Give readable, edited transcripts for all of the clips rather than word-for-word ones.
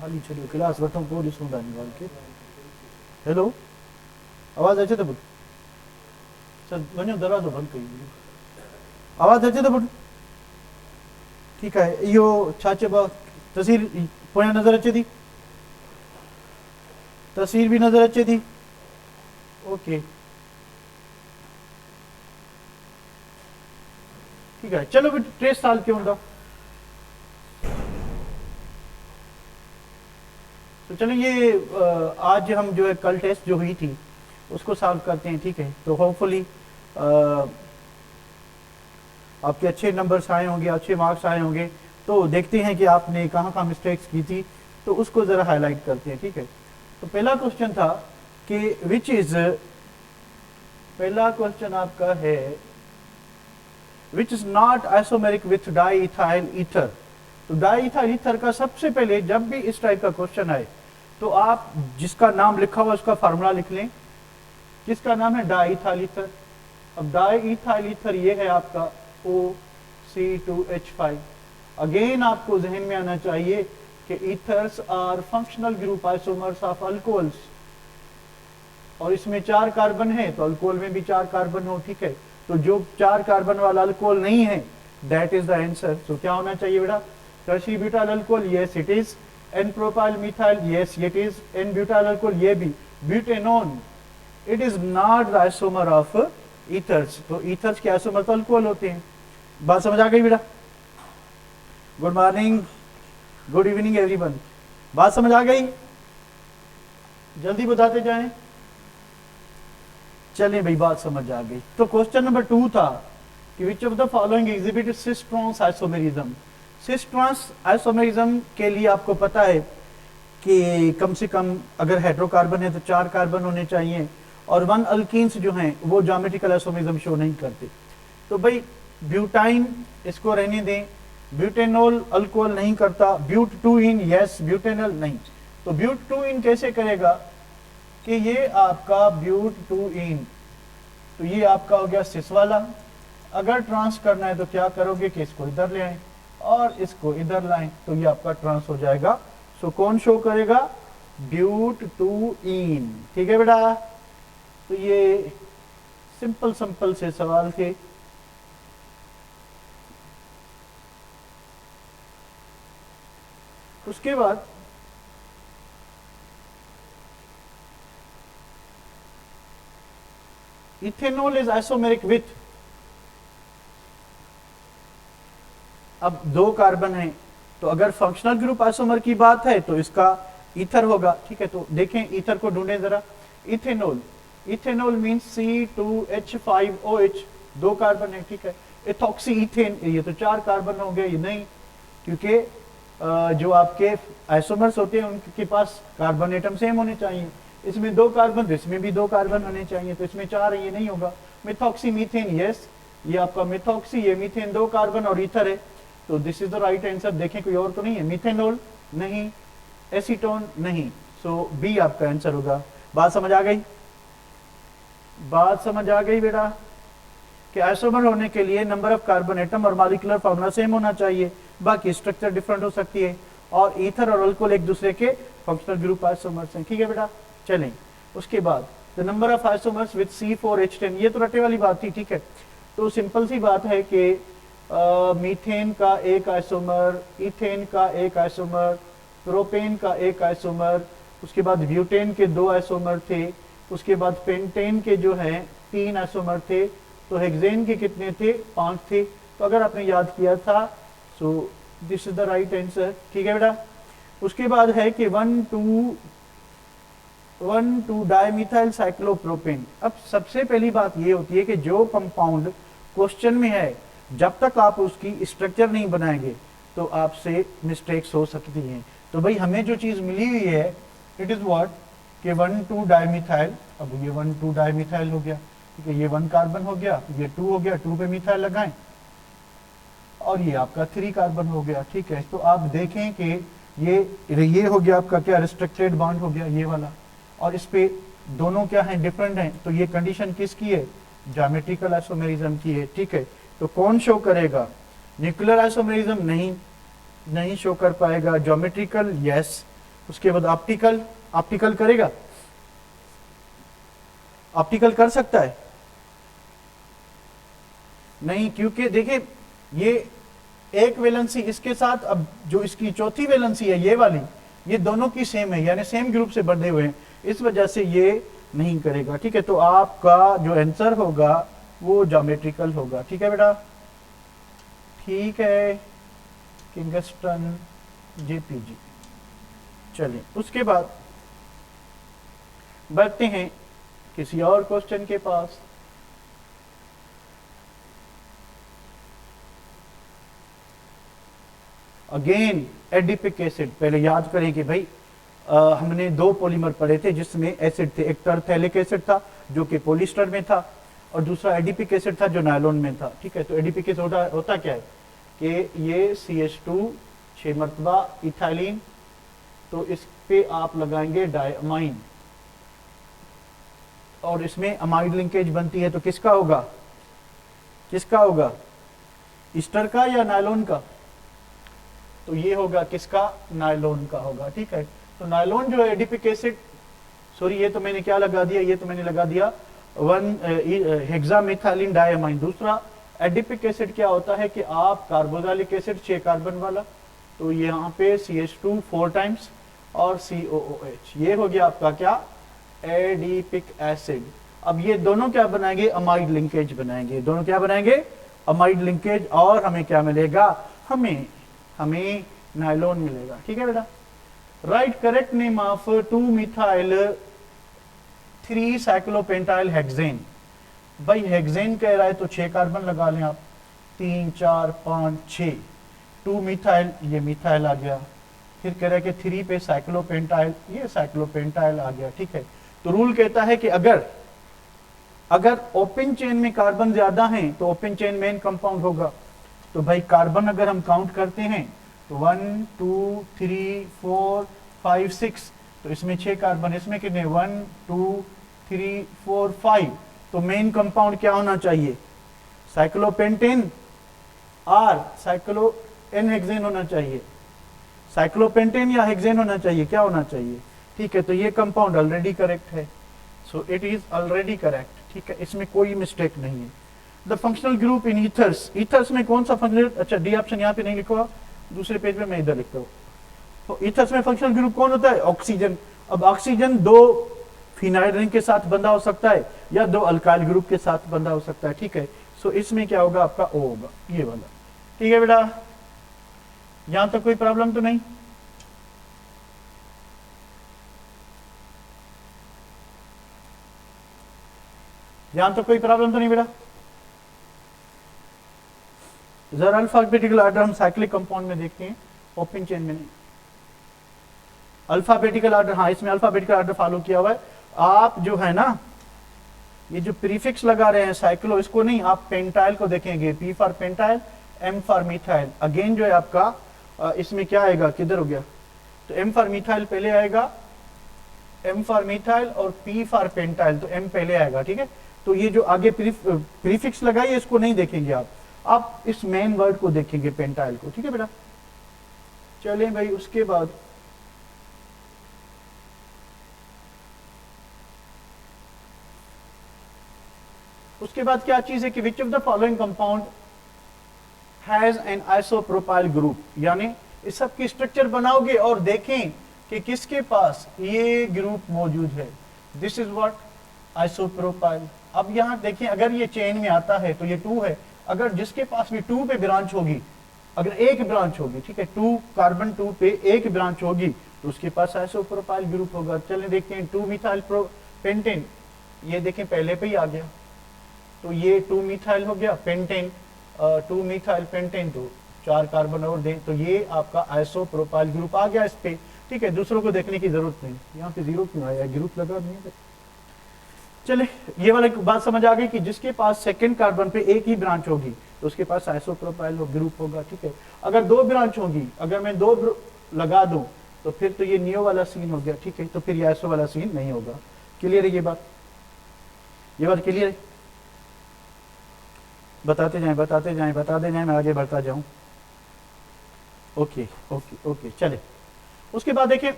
खाली छो क्लास वठूं पोइ ॾिसूं था निकाल के। हेलो, आवाज़ अचे थो पुटु? चल वञो दरवाज़ो बंदि कई, आवाज़ अचे थो पुटु? ठीकु आहे। इहो छा चइबो आहे, तस्वीर पोयां नज़र अचे थी? तस्वीर भी नज़र अचे थी? ओके ठीक है। चलो भी 3 साल के हूंदा। तो चलो ये आज हम जो है कल टेस्ट जो हुई थी उसको सॉल्व करते हैं, ठीक है। तो होपफुली आपके अच्छे नंबर्स आए होंगे, अच्छे मार्क्स आए होंगे। तो देखते हैं कि आपने कहाँ कहाँ मिस्टेक्स की थी, तो उसको ज़रा हाईलाइट करते हैं, ठीक है। तो पहला क्वेश्चन था कि पहला क्वेश्चन आपका है which is not isomeric with diethyl ether. तो डाईइथाइल ईथर का सबसे पहले जब भी इस टाइप का क्वेश्चन आए तो आप जिसका नाम लिखा हुआ उसका फार्मूला लिख लें। किसका नाम है? Diethyl ether. अब डाईइथाइल ईथर ये है आपका OC2H5। अगेन आपको जहन में आना चाहिए कि ethers are functional group isomers of alcohols, और इसमें 4 कार्बन है तो अल्कोहल में भी 4 कार्बन हो, ठीक है। तो जो 4 कार्बन वाला अल्कोहल नहीं है दैट इज द आंसर। तो क्या होना चाहिए बेटा? Tertiary butyl alcohol, yes it is. N propyl methyl, yes it is. N butyl alcohol, ये भी। Butanone, it is not the isomer of ethers. तो ईथर्स के आइसोमर तो अल्कोहल होते हैं। बात समझ आ गई बेटा? Good morning, good evening everyone. बात समझ आ गई? जल्दी बताते जाएं। चलें भाई, बात समझ आ गई। तो क्वेश्चन नंबर 2 था कि which of the following exhibit cis trans isomerism. Cis trans isomerism के लिए आपको पता है कि कम से कम अगर हेट्रोकार्बन है तो 4 कार्बन होने चाहिए, और 1 अल्कीन्स जो हैं वो ज्योमेट्रिकल आइसोमेरिज्म शो नहीं करते। तो भाई ब्यूटाइन इसको रहने दें, ब्यूटेनॉल अल्कोहल नहीं करता, ब्यूट 2इन यस, ब्यूटेनॉल नहीं। तो ब्यूट 2इन कैसे करेगा कि ये आपका ब्यूट 2इन, तो ये आपका हो गया सिस वाला। अगर ट्रांस करना है तो क्या करोगे कि इसको इधर ले आए और इसको इधर लाएं, तो ये आपका ट्रांस हो जाएगा। सो कौन शो करेगा? ब्यूट 2इन, ठीक है बेटा। तो ये सिंपल से सवाल थे। उसके बाद इथेनॉल इज आइसोमेरिक विथ, अब 2 कार्बन है तो अगर फंक्शनल ग्रुप आइसोमर की बात है तो इसका ईथर होगा, ठीक है। तो देखें ईथर को ढूंढें जरा। Ethanol, ethanol means C2H5OH, 2 carbon है, ठीक है। इथॉक्सी इथेन, ये तो 4 कार्बन हो गया, ये नहीं, क्योंकि जो आपके आइसोमर्स होते हैं उनके पास कार्बन एटम सेम होने चाहिए। इसमें 2 कार्बन तो इसमें भी 2 कार्बन होने चाहिए, तो इसमें 4 है, ये नहीं होगा। मिथॉक्सी मीथेन, यस, ये आपका मिथॉक्सी, ये मीथेन, 2 कार्बन और ईथर है, तो this is the right answer. देखें कोई और तो नहीं है। मिथेनॉल नहीं, एसीटोन नहीं, सो बी आपका आंसर होगा। बात समझ आ गई? बात समझ आ गई बेटा कि आइसोमर होने के लिए नंबर ऑफ कार्बन एटम और मॉलिक्यूलर फार्मूला सेम होना चाहिए, बाकी स्ट्रक्चर डिफरेंट हो सकती है, और ईथर और अल्कोहल एक दूसरे के फंक्शनल ग्रुप आइसोमर्स हैं, ठीक है बेटा। चलें, उसके बाद the number of isomers with C4H10, ये तो रटे वाली बात थी, ठीक है। तो सिंपल सी बात है कि मीथेन का एक आइसोमर, इथेन का एक आइसोमर, प्रोपेन का एक आइसोमर, उसके बाद ब्यूटेन के 2 आइसोमर थे, उसके बाद पेंटेन के जो हैं 3 आइसोमर थे, तो हेक्सेन के कितने थे? 5 थे। तो अगर आपने याद किया था सो this is the right answer, ठीक है बेटा। उसके बाद है कि 1,2 डाइमिथाइल साइक्लोप्रोपेन। अब सबसे पहली बात ये होती है कि जो कंपाउंड क्वेश्चन में है जब तक आप उसकी स्ट्रक्चर नहीं बनाएंगे तो आपसे मिस्टेक्स हो सकती हैं। तो भाई हमें जो चीज मिली हुई है इट इज व्हाट कि 1,2 डाइमिथाइल। अब ये 1,2 डाइमिथाइल हो गया, ठीक है, ये 1 कार्बन हो गया, ये 2 हो गया, 2 पे मिथाइल लगाएं, और ये आपका 3 कार्बन हो गया, ठीक है। तो आप देखें कि ये हो गया आपका क्या? रिस्ट्रिक्टेड बॉन्ड हो गया ये वाला, और इस पे दोनों क्या है? डिफरेंट हैं। तो ये कंडीशन किसकी है? ज्योमेट्रिकल आइसोमेरिज्म की है, ठीक है। तो कौन शो करेगा? न्यूक्लियर आइसोमेरिज्म नहीं शो कर पाएगा। ज्योमेट्रिकल यस, उसके बाद ऑप्टिकल, ऑप्टिकल करेगा, ऑप्टिकल कर सकता है नहीं, क्योंकि देखिए ये एक वैलेंसी इसके साथ, अब जो इसकी चौथी वैलेंसी है ये वाली, ये दोनों की सेम है, यानी सेम ग्रुप से बंधे हुए हैं, इस वजह से ये नहीं करेगा। ठीक है, तो आपका जो आंसर होगा वो ज्योमेट्रिकल होगा। ठीक है बेटा, ठीक है, किंगस्टन जेपीजी। चलिए उसके बाद बढ़ते हैं किसी और क्वेश्चन के पास। अगेन एडिपिक एसिड, पहले याद करें कि भाई हमने दो पॉलीमर पढ़े थे जिसमें एसिड थे, एक टरथैलिक एसिड था जो कि पॉलिस्टर में था, और दूसरा एडिपिक एसिड था जो नायलॉन में था। ठीक है, तो एडिपिक एसिड होता क्या है कि ये CH2 6 मरतबा इथाइलिन, तो इस पे आप लगाएंगे डायमाइन और इसमें अमाइड लिंकेज बनती है, तो किसका होगा, किसका होगा, ईस्टर का या नायलॉन का, तो ये होगा किसका, नायलॉन का होगा। ठीक है, तो नायलॉन जो है एडिपिक एसिड, सॉरी ये तो मैंने क्या लगा दिया, ये तो मैंने लगा दिया 1 हेक्सामेथाइलिन डायमाइन। दूसरा एडिपिक एसिड क्या होता है कि आप कार्बोक्सिलिक एसिड 6 कार्बन वाला, तो यहाँ पे CH2 4 टाइम्स और COOH, ये हो गया आपका क्या, एडिपिक एसिड। अब ये दोनों क्या बनाएंगे, अमाइड लिंकेज बनाएंगे, दोनों क्या बनाएंगे, अमाइड लिंकेज, और हमें क्या मिलेगा, हमें नायलॉन मिलेगा। ठीक है बेटा, write correct name of 2 methyl 3 cyclopentyl hexane. भाई हेक्सेन कह रहा है तो 6 कार्बन लगा लें आप, 3 4 5 6, 2 मिथाइल, ये मिथाइल आ गया, फिर कह रहा है कि 3 पे साइक्लोपेंटाइल, ये साइक्लोपेंटाइल आ गया। ठीक है, तो रूल कहता है कि अगर ओपन चेन में कार्बन ज्यादा हैं तो ओपन चेन मेन कंपाउंड होगा। तो भाई कार्बन अगर हम काउंट करते हैं तो 1 2 3 4 5 6, तो इसमें 6 कार्बन, इसमें कितने 1 2 3 4 5, तो मेन कंपाउंड क्या होना चाहिए, साइक्लोपेंटेन और साइक्लो एन हेक्सेन होना चाहिए, साइक्लोपेंटेन या हेक्सेन होना चाहिए, क्या होना चाहिए। ठीक है, तो ये कंपाउंड ऑलरेडी करेक्ट है, so it is already correct. ठीक है, इसमें कोई मिस्टेक नहीं है। The functional group in ethers, ethers में कौन सा फंक्शनल, अच्छा डी ऑप्शन यहाँ पे नहीं लिखा, दूसरे पेज में मैं इधर लिखता हूँ। तो ईथर्स में फंक्शनल ग्रुप कौन होता है, ऑक्सीजन। अब ऑक्सीजन 2 फिनाइल रिंग के साथ बंधा हो सकता है या 2 अल्काइल ग्रुप के साथ बंधा हो सकता है। ठीक है, सो इसमें क्या होगा आपका O होगा, ये वाला। ठीक है बेटा, यहां तक कोई प्रॉब्लम तो नहीं, यहां तक कोई प्रॉब्लम तो नहीं बेटा। जरा अल्फाबेटिकल ऑर्डर हम साइक्लिक कंपाउंड में देखते हैं, ओपन चेन में नहीं। अल्फाबेटिकल ऑर्डर, हाँ इसमें अल्फाबेटिकल ऑर्डर फॉलो किया हुआ है। आप जो है ना ये जो प्रीफिक्स लगा रहे हैं साइक्लो, इसको नहीं, आप पेंटाइल को देखेंगे, P for pentyl, M for methyl. Again जो है आपका इसमें क्या आएगा, किधर हो गया, तो M फॉर मिथाइल पहले आएगा, M फॉर मिथाइल, और P फॉर पेंटाइल, तो M पहले आएगा। ठीक है, तो ये जो आगे प्रीफिक्स लगाइए इसको नहीं देखेंगे आप इस मेन वर्ड को देखेंगे, पेंटाइल को। ठीक है बेटा, चलिए भाई उसके बाद क्या चीज है कि which of the following compound has an isopropyl group, यानी इस सब की स्ट्रक्चर बनाओगे और देखें कि किसके पास ये ग्रुप मौजूद है। This is what, isopropyl. अब यहां देखें, अगर ये चेन में आता है तो ये 2 है, अगर जिसके पास भी 2 पे ब्रांच होगी, अगर एक ब्रांच होगी, ठीक है, 2 कार्बन 2 पे एक ब्रांच होगी तो उसके पास आइसोप्रोपाइल ग्रुप होगा। चलिए देखते हैं, 2 मिथाइल पेंटेन, ये देखें पहले पे ही आ गया, तो ये 2 मिथाइल हो गया, पेंटेन 2 मिथाइल पेंटेन, तो 4 कार्बन और दे, तो ये आपका आइसोप्रोपाइल ग्रुप आ गया इस पे। ठीक है, दूसरों को देखने की जरूरत नहीं, यहाँ पे 0 क्यों आया, ग्रुप लगा नहीं है। चले, ये वाला बात समझ आ गई कि जिसके पास सेकंड कार्बन पे एक ही ब्रांच होगी तो उसके पास आइसोप्रोपाइल ग्रुप होगा। ठीक है, अगर 2 ब्रांच होगी, अगर मैं 2 लगा दूं तो फिर तो ये नियो वाला सीन हो गया। ठीक है, तो फिर ये आइसो वाला सीन नहीं होगा। क्लियर है ये बात, ये बात क्लियर है, बताते जाएं, मैं आगे बढ़ता जाऊं। ओके ओके ओके, चले उसके बाद देखें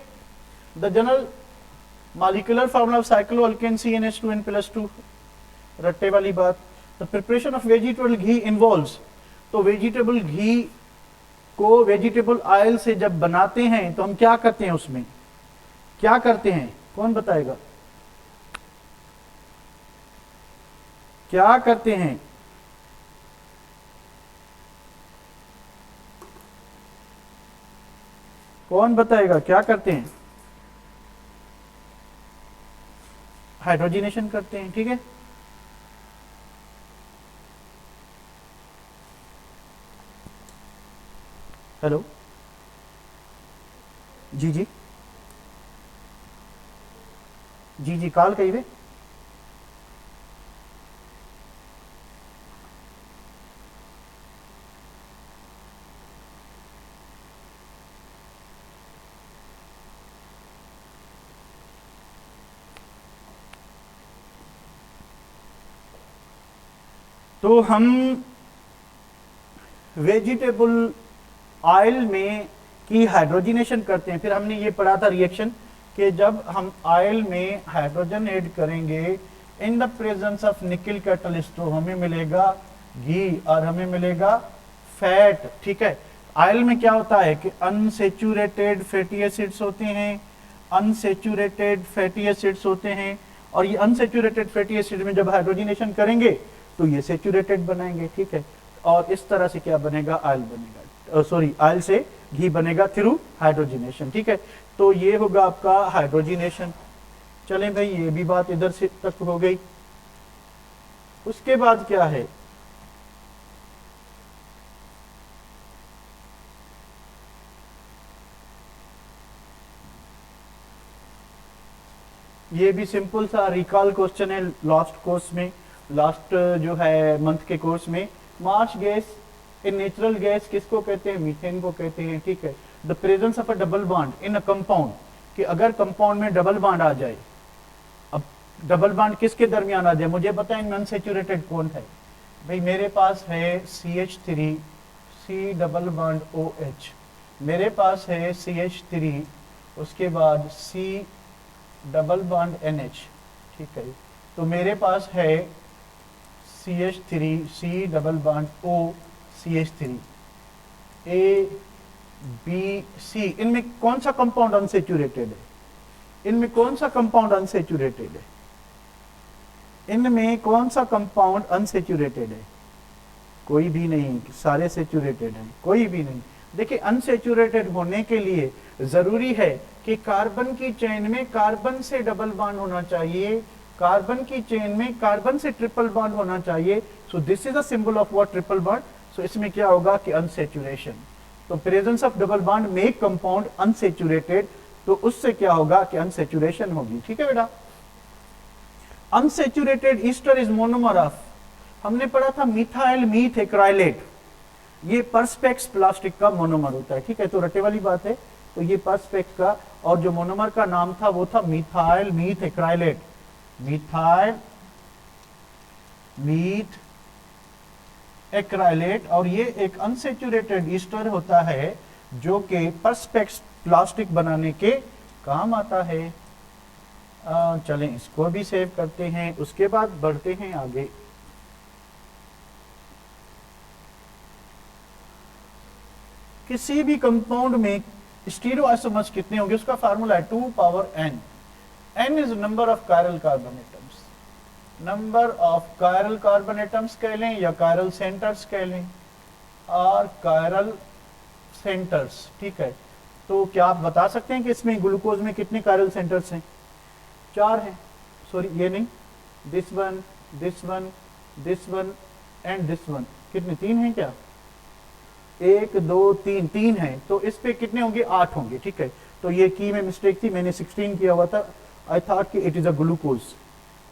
the general molecular formula of cycloalkane CnH2n+2, रट्टे वाली बात। The preparation of vegetable ghee involves, तो वेजिटेबल घी को वेजिटेबल ऑयल से जब बनाते हैं तो हम क्या करते हैं, उसमें क्या करते हैं, कौन बताएगा, क्या करते हैं? कौन बताएगा क्या करते हैं? हाइड्रोजिनेशन करते हैं, ठीक है। हेलो, जी जी जी जी, कॉल कहिए। तो हम वेजिटेबल ऑयल में की हाइड्रोजिनेशन करते हैं। फिर हमने ये पढ़ा था रिएक्शन कि जब हम ऑयल में हाइड्रोजन ऐड करेंगे इन द प्रेजेंस ऑफ निकल कैटलिस्ट तो हमें मिलेगा घी और हमें मिलेगा फैट, ठीक है। ऑयल में क्या होता है कि अनसेचुरेटेड फैटी एसिड्स होते हैं, अनसेचुरेटेड फैटी एसिड्स होते हैं, और ये अनसेचुरेटेड फैटी एसिड में जब हाइड्रोजिनेशन करेंगे तो ये सेचुरेटेड बनाएंगे, ठीक है। और इस तरह से क्या बनेगा, ऑयल बनेगा, सॉरी ऑयल से घी बनेगा थ्रू हाइड्रोजिनेशन, ठीक है। तो ये होगा आपका हाइड्रोजिनेशन। चलें भाई, ये भी बात इधर से तक हो गई। उसके बाद क्या है, ये भी सिंपल सा रिकॉल क्वेश्चन है लास्ट कोर्स में, लास्ट जो है मंथ के कोर्स में। मार्च गैस इन नेचुरल गैस किसको कहते हैं, मीथेन को कहते हैं, ठीक है। The presence of a double bond in a compound, कि अगर कंपाउंड में डबल बॉन्ड आ जाए, अब डबल बॉन्ड किसके दरमियान आ जाए, मुझे पता है अनसेचुरेटेड कौन है भाई, मेरे पास है CH3 C double bond OH, मेरे पास है CH3, उसके बाद C डबल बॉन्ड NH, ठीक है। तो मेरे पास है CH3 C double bond O CH3 A B C, इनमें कौन सा कंपाउंड अनसेचुरेटेड है, इनमें कौन सा कंपाउंड अनसेचुरेटेड है, इनमें कौन सा कंपाउंड अनसेचुरेटेड है, कोई भी नहीं, सारे सेचुरेटेड हैं, कोई भी नहीं। देखिए अनसेचुरेटेड होने के लिए जरूरी है कि कार्बन की चेन में कार्बन से डबल बॉन्ड होना चाहिए, कार्बन की चेन में कार्बन से ट्रिपल बॉन्ड होना चाहिए। So this is a symbol of what, triple bond. So इसमें क्या होगा कि अनसेचुरेशन, तो presence of double bond make compound unsaturated, तो उससे क्या होगा कि अनसेचुरेशन होगी, ठीक है बेटा। Unsaturated Easter is monomer of, हमने पढ़ा था मिथाइल मीथ एक्राइलेट, ये पर्सपेक्स प्लास्टिक का मोनोमर होता है, ठीक है। तो रटे वाली बात है, तो ये पर्सपेक्स का, और जो मोनोमर का नाम था वो था methyl myth acrylate, methyl myth acrylate. और ये एक अनसेचुरेटेड ईस्टर होता है जो कि पर्सपेक्स प्लास्टिक बनाने के काम आता है। चलें इसको भी सेव करते हैं, उसके बाद बढ़ते हैं आगे। किसी भी कंपाउंड में स्टीरियोआइसोमर्स कितने होंगे, उसका फार्मूला है 2 power n। n is number of chiral carbon atoms, number of chiral carbon atoms कह लें या कायरल सेंटर्स कह लें, और कायरल सेंटर्स, ठीक है। तो क्या आप बता सकते हैं कि इसमें ग्लूकोज में कितने कायरल सेंटर्स हैं? 4 हैं, सॉरी ये नहीं, this one, this one, this one and this one, कितने, 3 हैं क्या? 1 2 3, 3 है, तो इस पे कितने होंगे? 8 होंगे, ठीक है। तो ये की में मिस्टेक थी, मैंने 16 किया हुआ था, आई थॉट कि it is a glucose,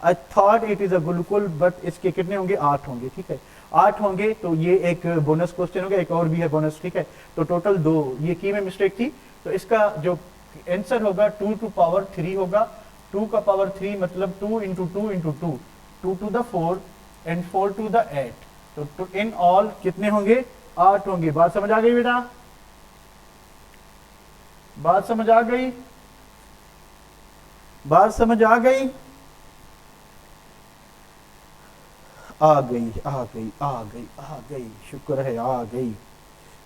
I thought it is a glucose, but इसके कितने होंगे? 8 होंगे, ठीक है। 8 होंगे, तो ये एक बोनस क्वेश्चन हो गया, एक और भी है बोनस, ठीक है। तो टोटल 2, ये की में मिस्टेक थी, तो इसका जो आंसर होगा 2 टू पावर 3 होगा। 2 का पावर 3 मतलब 2 into 2 into 2, 2 to the 4 and 4 to the 8, तो इन ऑल कितने होंगे? 8 होंगे। बात समझ आ गई बेटा? बात समझ आ गई? बात समझ आ गई? आ गई आ गई आ गई आ गई, शुक्र है आ गई।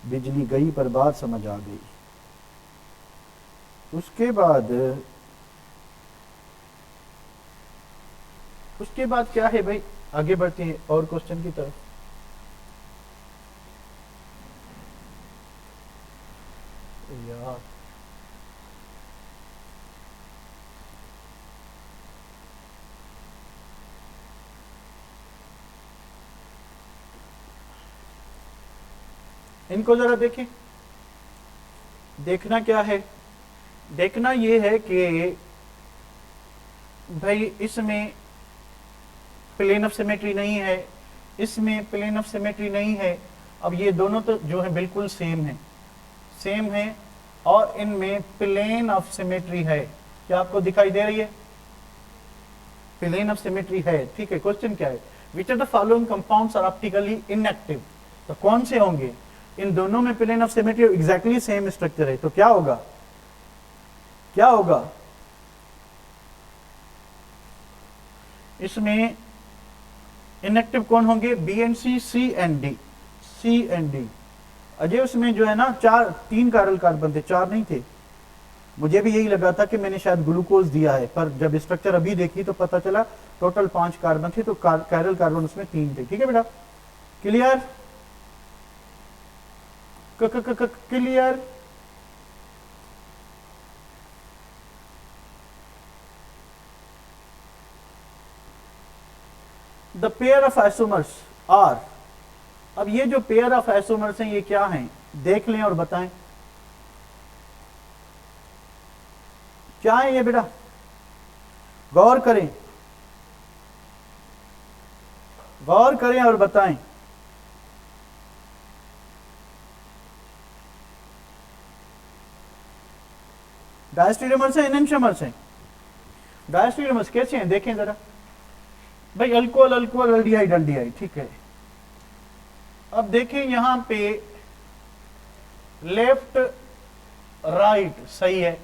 बिजली गई पर बात समझ आ गई। उसके बाद क्या है भाई, आगे बढ़ते हैं और क्वेश्चन की तरफ। यार इनको जरा देखें। देखना क्या है, देखना ये है कि भाई इसमें प्लेन ऑफ सिमेट्री नहीं है, इसमें प्लेन ऑफ सिमेट्री नहीं है। अब ये दोनों तो जो है बिल्कुल सेम है और इनमें प्लेन ऑफ सिमेट्री है। क्या आपको दिखाई दे रही है? प्लेन ऑफ सिमेट्री है, ठीक है। क्वेश्चन क्या है, which are the following compounds are optically inactive. तो कौन से होंगे? इन दोनों में plane of symmetry exactly same structure है, तो क्या होगा? क्या होगा इसमें? इनएक्टिव कौन होंगे? B and C, C and D, C and D. Ajay उसमें जो है ना तीन कायरल कार्बन थे, चार नहीं थे। मुझे भी यही लगा था कि मैंने शायद ग्लूकोज दिया है, पर जब स्ट्रक्चर अभी देखी तो पता चला टोटल 5 कार्बन थे, तो कायरल कार्बन उसमें 3 थे। ठीक है बेटा, clear? Clear? The pair of isomers are. अब ये जो पेयर ऑफ आइसोमर्स हैं ये क्या हैं, देख लें और बताएं क्या है ये बेटा, गौर करें, गौर करें और बताएं। डायस्टेरियोमर्स हैं, एनेंटियोमर्स हैं? डायस्टेरियोमर्स कैसे हैं देखें जरा भाई, अल्कोहल अल्कोहल, अल्डिहाइड अल्डिहाइड, ठीक है। अब देखें यहां पे लेफ्ट राइट सही है,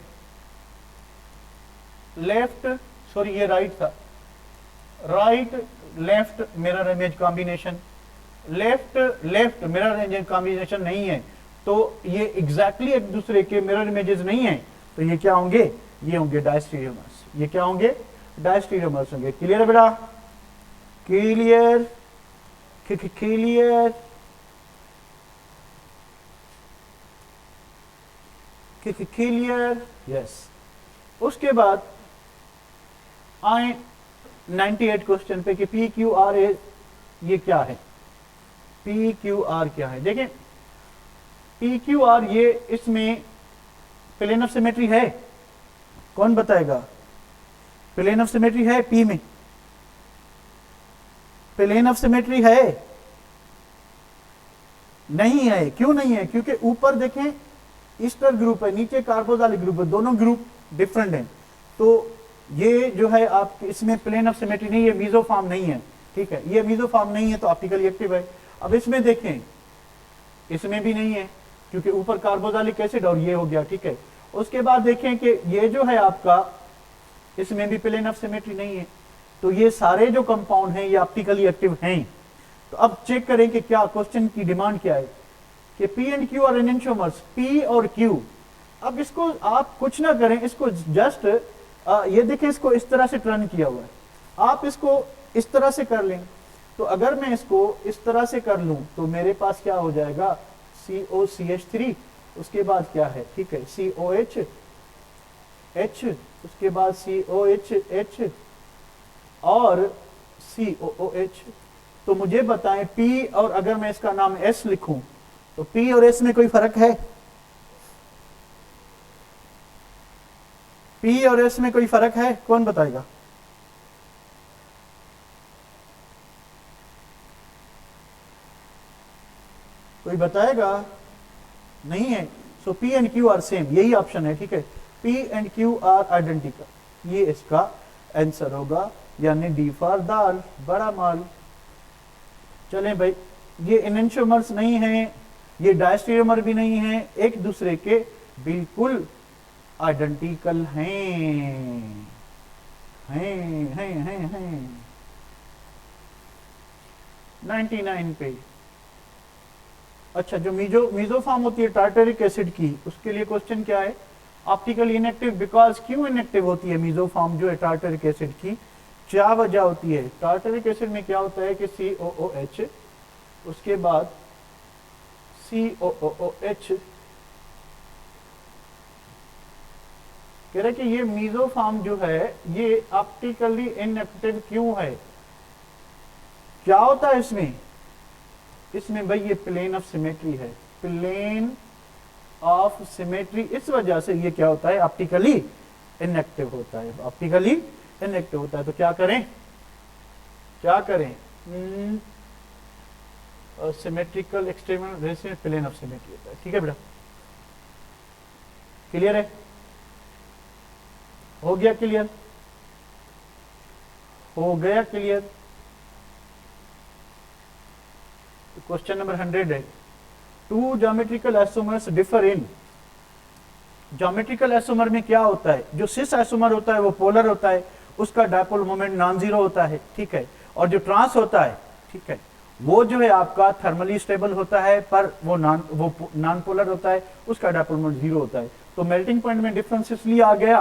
लेफ्ट सॉरी ये राइट था, right left mirror image combination, left left mirror image combination नहीं है, तो ये एग्जैक्टली एक दूसरे के मिरर इमेजेस नहीं है, तो ये क्या होंगे? ये होंगे डायस्टेरियोमर्स। ये क्या होंगे? डायस्टेरियोमर्स होंगे। क्लियर है बेटा? क्लियर? क्लियर? क्लियर? यस। उसके बाद आए 98 क्वेश्चन पे कि पी क्यू आर ए ये क्या है? पी क्यू आर क्या है? देखें पी क्यू आर ये इसमें प्लेन ऑफ सिमेट्री है, कौन बताएगा? प्लेन ऑफ सिमेट्री है पी में? प्लेन ऑफ सिमेट्री है? नहीं है। क्यों नहीं है? क्योंकि ऊपर देखें ईस्टर ग्रुप है, नीचे कार्बोक्सिलिक ग्रुप है, दोनों ग्रुप डिफरेंट हैं। तो ये जो है आप इसमें प्लेन ऑफ सिमेट्री नहीं है, मीजोफॉर्म नहीं है, ठीक है। ये मीजोफॉर्म नहीं है तो ऑप्टिकली एक्टिव है। अब इसमें देखें, इसमें भी नहीं है क्योंकि ऊपर कार्बोक्सिलिक एसिड और ये हो गया, ठीक है। उसके बाद देखें कि ये जो है आपका, इसमें भी प्लेन ऑफ सिमेट्री नहीं है, तो ये सारे जो कंपाउंड हैं ये ऑप्टिकली एक्टिव हैं। तो अब चेक करें कि क्या क्वेश्चन की डिमांड क्या है कि P and Q are enantiomers, P और क्यू। अब इसको आप कुछ ना करें, इसको जस्ट ये देखें, इसको इस तरह से टर्न किया हुआ है, आप इसको इस तरह से कर लें। तो अगर मैं इसको इस तरह से कर लूं तो मेरे पास क्या हो जाएगा? COCH3, उसके बाद क्या है, ठीक है, COH H, उसके बाद COH H और COOH। तो मुझे बताएं P और अगर मैं इसका नाम S लिखूं तो P और S में कोई फर्क है? P और S में कोई फर्क है? कौन बताएगा? कोई बताएगा? नहीं है। So P and Q are same, यही ऑप्शन है, ठीक है। P and Q are identical, ये इसका आंसर होगा, यानी डी फॉर दाल, बड़ा माल। चलें भाई, ये एनेंटियोमर्स नहीं है, ये डायस्टेरियोमर भी नहीं है, एक दूसरे के बिल्कुल आइडेंटिकल हैं। हैं 99 पे। अच्छा, जो मीजोफॉर्म होती है टार्टरिक एसिड की, उसके लिए क्वेश्चन क्या है, ऑप्टिकली इनएक्टिव बिकॉज क्यों इनएक्टिव होती है मीजोफॉर्म जो है टार्टरिक एसिड की, क्या वजह होती है। टार्टरिक एसिड में क्या होता है कि COOH, उसके बाद COOH, कह रहे कि ये मीजोफॉर्म जो है ये ऑप्टिकली इनएक्टिव क्यों है, क्या होता है इसमें। इसमें भाई ये प्लेन ऑफ सिमेट्री है, प्लेन ऑफ सिमेट्री, इस वजह से ये क्या होता है, ऑप्टिकली इनएक्टिव होता है, ऑप्टिकली इनएक्टिव होता है। तो क्या करें, symmetrical extremal races plane of symmetry होता है। ठीक है बेटा, क्लियर है, हो गया क्लियर, हो गया क्लियर। क्वेश्चन नंबर 100 है, two geometrical isomers differ in. Geometrical isomer में क्या होता है, जो सिस आइसोमर होता है वो पोलर होता है, उसका डायपोल मोमेंट नॉन जीरो होता है, ठीक है। और जो ट्रांस होता है, ठीक है, वो जो है आपका थर्मली स्टेबल होता है, पर वो नॉन पोलर होता है, उसका डायपोल मोमेंट जीरो होता है। तो मेल्टिंग पॉइंट में डिफरेंस इसलिए आ गया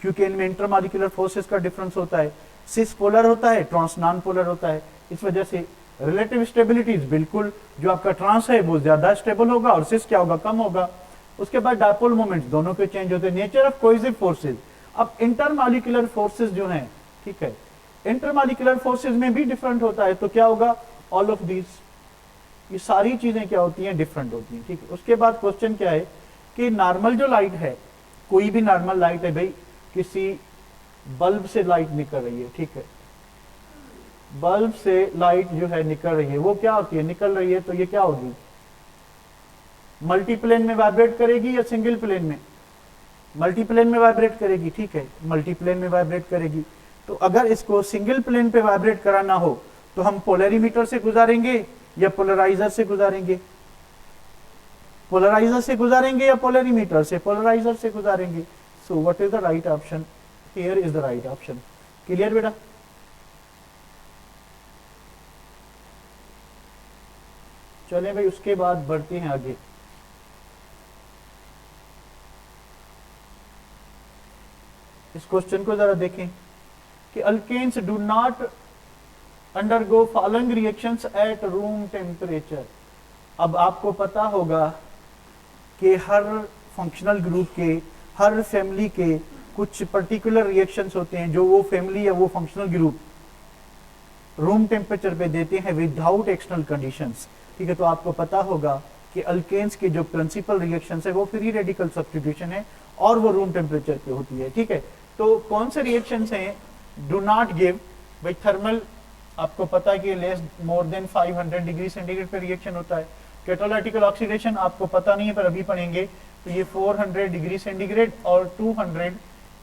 क्योंकि इनमें इंटरमॉलिक्यूलर फोर्सेस का डिफरेंस होता है, सिस पोलर होता है, ट्रांस नॉन पोलर होता है। इस वजह से रिलेटिव स्टेबिलिटीज बिल्कुल, जो आपका ट्रांस है वो ज्यादा स्टेबल होगा और सिस क्या होगा, कम होगा। उसके बाद डायपोल मोमेंट्स दोनों के चेंज होते हैं। नेचर ऑफ कोहेसिव फोर्सेस, अब इंटरमॉलिक्यूलर फोर्सेस जो हैं, ठीक है, इंटरमॉलिक्यूलर फोर्सेस में भी डिफरेंट होता है। तो क्या होगा, ऑल ऑफ दीज, ये सारी चीजें क्या होती हैं, डिफरेंट होती हैं, ठीक है। उसके बाद क्वेश्चन क्या है कि नॉर्मल जो लाइट है, कोई भी नॉर्मल लाइट है भाई, किसी बल्ब से लाइट निकल रही है, ठीक है, बल्ब से लाइट जो है निकल रही है, वो क्या होती है, निकल रही है, तो ये क्या होगी, मल्टीप्लेन में वाइब्रेट करेगी या सिंगल प्लेन में, मल्टीप्लेन में वाइब्रेट करेगी, ठीक है, मल्टीप्लेन में वाइब्रेट करेगी। तो अगर इसको सिंगल प्लेन पे वाइब्रेट कराना हो तो हम पोलरीमीटर से गुजारेंगे या पोलराइजर से गुजारेंगे, पोलराइजर से गुजारेंगे या पोलरीमीटर से, पोलराइजर से गुजारेंगे। So what is the right option, here is the right option. Clear बेटा, चलें भाई, उसके बाद बढ़ते हैं आगे। इस क्वेश्चन को जरा देखें कि alkanes do not undergo following reactions at room temperature. अब आपको पता होगा कि हर फंक्शनल ग्रुप के, हर फैमिली के कुछ पर्टिकुलर रिएक्शंस होते हैं जो वो फैमिली या वो फंक्शनल ग्रुप रूम टेम्परेचर पे देते हैं विदाउट एक्सटर्नल कंडीशंस, ठीक है। तो आपको पता होगा कि अल्केन्स के जो प्रिंसिपल रिएक्शंस है वो फ्री रेडिकल सब्स्टिट्यूशन है और वो रूम टेम्परेचर पे होती है, ठीक है। तो कौन से रिएक्शंस हैं, डू नॉट गिव, भाई थर्मल, आपको पता है कि less more than 500 degree centigrade पे रिएक्शन होता है। कैटालिटिक ऑक्सीडेशन आपको पता नहीं है पर अभी पढ़ेंगे, तो ये 400 डिग्री सेंटीग्रेड और 200